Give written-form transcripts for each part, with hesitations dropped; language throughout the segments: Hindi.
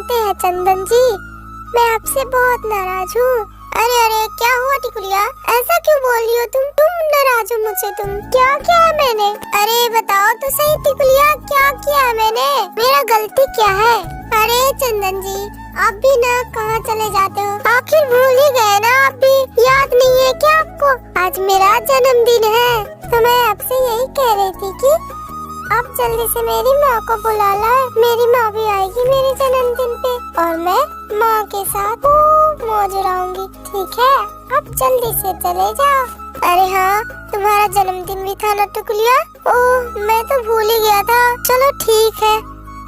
जानते हैं चंदन जी, मैं आपसे बहुत नाराज हूँ। अरे अरे क्या हुआ टिकुलिया, ऐसा क्यों बोल रही हो तुम नाराज हो मुझसे? तुम क्या किया है मैंने? अरे बताओ तो सही टिकुलिया, क्या किया है मैंने? मेरा गलती क्या है? अरे चंदन जी, आप भी ना कहाँ चले जाते हो? आखिर भूल ही गए ना, आप भी याद नहीं है क्या आपको? आज मेरा जन्मदिन है, तो मैं आपसे यही कह रही थी कि आप जल्दी से मेरी माँ को बुला लाए। मेरी माँ भी आएगी मेरे जन्मदिन पे और मैं माँ के साथ मौज उड़ाऊंगी। ठीक है, आप जल्दी से चले जाओ। अरे हाँ, तुम्हारा जन्मदिन भी था ना टिकुलिया? ओह, मैं तो भूल ही गया था। चलो ठीक है,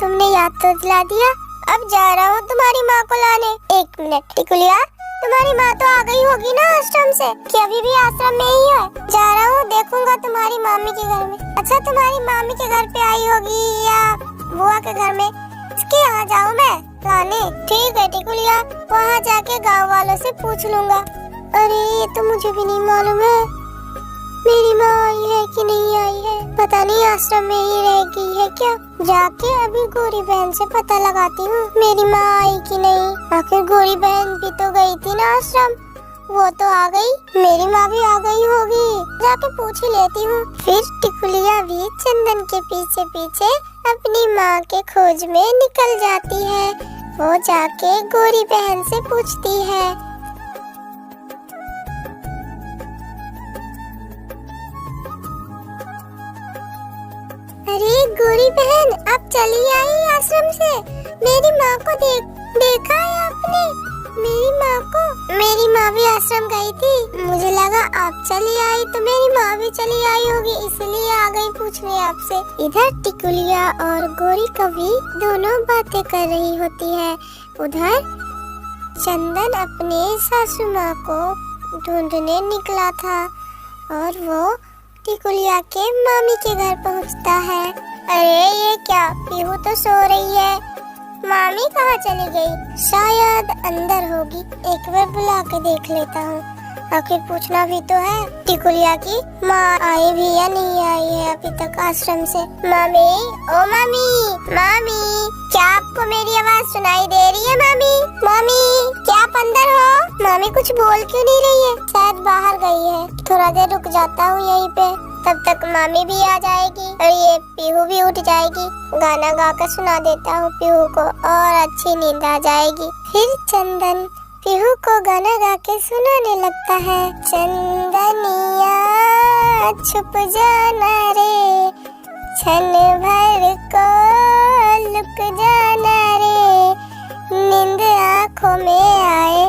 तुमने याद तो दिला दिया। अब जा रहा हूँ तुम्हारी माँ को लाने। एक मिनट टिकुलिया, तुम्हारी माँ तो आ गई होगी ना आश्रम से? क्या अभी भी आश्रम में ही है? जा रहा हूँ, देखूंगा तुम्हारी मामी के घर में। अच्छा, तुम्हारी मामी के घर पे आई होगी या बुआ के घर में? इसके यहाँ जाऊँ मैं लाने? ठीक है टिकुलिया, वहाँ जाके गाँव वालों से पूछ लूंगा। अरे ये तो मुझे भी नहीं मालूम है मेरी माँ आई है कि नहीं आई है। पता नहीं आश्रम में ही रह गई है क्या। जाके अभी गौरी बहन से पता लगाती हूँ मेरी माँ आई कि नहीं। आखिर गौरी बहन भी तो गई थी ना आश्रम, वो तो आ गई, मेरी माँ भी आ गई होगी। जाके पूछ ही लेती हूँ। फिर टिकुलिया भी चंदन के पीछे पीछे अपनी माँ के खोज में निकल जाती है। वो जाके गौरी बहन से पूछती है। अरे गौरी बहन, आप चली आई आश्रम से? मेरी माँ को देखा है आपने? मेरी माँ भी आश्रम गई थी। मुझे लगा आप चली आई तो मेरी माँ भी चली आई होगी, इसलिए आ गई पूछने आपसे। इधर टिकुलिया और गौरी कवि दोनों बातें कर रही होती है। उधर चंदन अपने सासू माँ को ढूंढने निकला था और वो टिकुलिया के मामी के घर पहुंचता है। अरे ये क्या, पीहू तो सो रही है, मामी कहाँ चली गई? शायद अंदर होगी, एक बार बुला के देख लेता हूँ। आखिर पूछना भी तो है टिकुलिया की माँ आई भी या नहीं आई है अभी तक आश्रम से। मामी, ओ मामी, मामी, क्या आपको मेरी आवाज सुनाई दे रही है? मामी, मामी, क्या आप अंदर हो? मामी कुछ बोल क्यों नहीं रही है? शायद बाहर गई है। थोड़ा देर रुक जाता हूँ यहीं पे, तब तक मामी भी आ जाएगी और ये पीहू भी उठ जाएगी। गाना गा कर सुना देता हूँ पीहू को और अच्छी नींद आ जाएगी। फिर चंदन पीहू को गाना गा के सुनाने लगता है। चंदनिया छुप जाना रे, क्षण भर को लुक जाना रे, नींद आँखों में आए,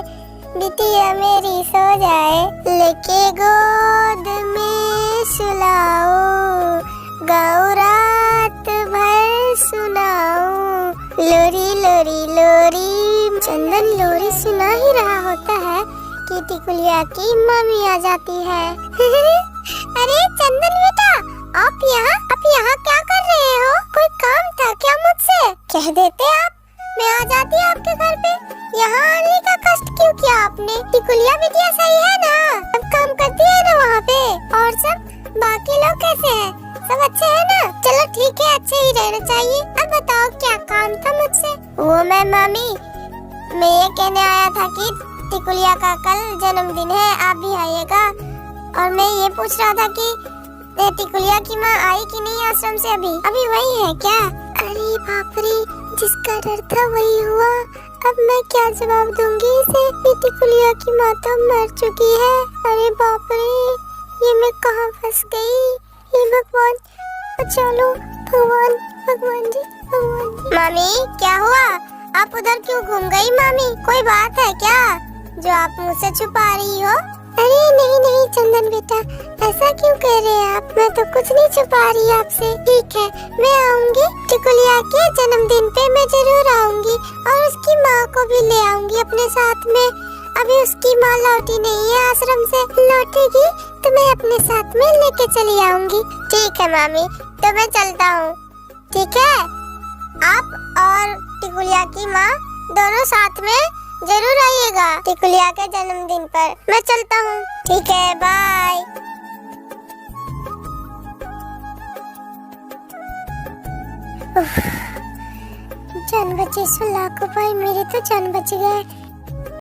बिटिया मेरी सो जाए, लेके गोद में सुलाओ, गाओ रात भर सुनाओ, लोरी लोरी लोरी। चंदन लोरी सुना ही रहा होता है कि टिकुलिया की मम्मी आ जाती है। अरे चंदन बेटा, आप यहाँ क्या कर रहे हो? कोई काम था क्या मुझसे? कह देते आप, मैं आ जाती आपके घर पे। यहाँ आने का कष्ट क्यों किया आपने? टिकुलिया बिटिया सही है ना? सब काम करती है ना वहाँ पे? और सब बाकी लोग कैसे हैं? सब अच्छे हैं ना? चलो ठीक है, अच्छे ही रहना चाहिए। अब बताओ क्या काम था मुझसे? वो मामी, मैं ये कहने आया था कि टिकुलिया का कल जन्मदिन है, आप भी आइएगा। और मैं ये पूछ रहा था कि टिकुलिया की माँ आई कि नहीं आश्रम से? अभी वही है क्या? अरे बाप रे, जिसका डर था वही हुआ। अब मैं क्या जवाब दूंगी इसे? टिकुलिया की माँ तो मर चुकी है। अरे बाप रे, ये मैं कहाँ फंस गई? हे भगवान, चलो भगवान, भगवान जी। मामी क्या हुआ? आप उधर क्यों घूम गई? मामी कोई बात है क्या जो आप मुझसे छुपा रही हो? अरे नहीं चंदन बेटा, ऐसा क्यों कह रहे हैं आप? मैं तो कुछ नहीं छुपा रही आपसे। ठीक है, मैं आऊंगी टिकुलिया के जन्मदिन पे, मैं जरूर आऊंगी और उसकी माँ को भी ले आऊंगी अपने साथ में। अभी उसकी माँ लौटी नहीं है आश्रम से, लौटेगी तो मैं अपने साथ में लेके चली आऊंगी। ठीक है मामी, तो मैं चलता हूँ। ठीक है, आप और टिकुलिया की माँ दोनों साथ में जरूर आइएगा टिकुलिया के जन्मदिन पर। मैं चलता हूँ। ठीक है, बाय। जान बचे, 100 लाख भाई मेरे तो जान बच गए।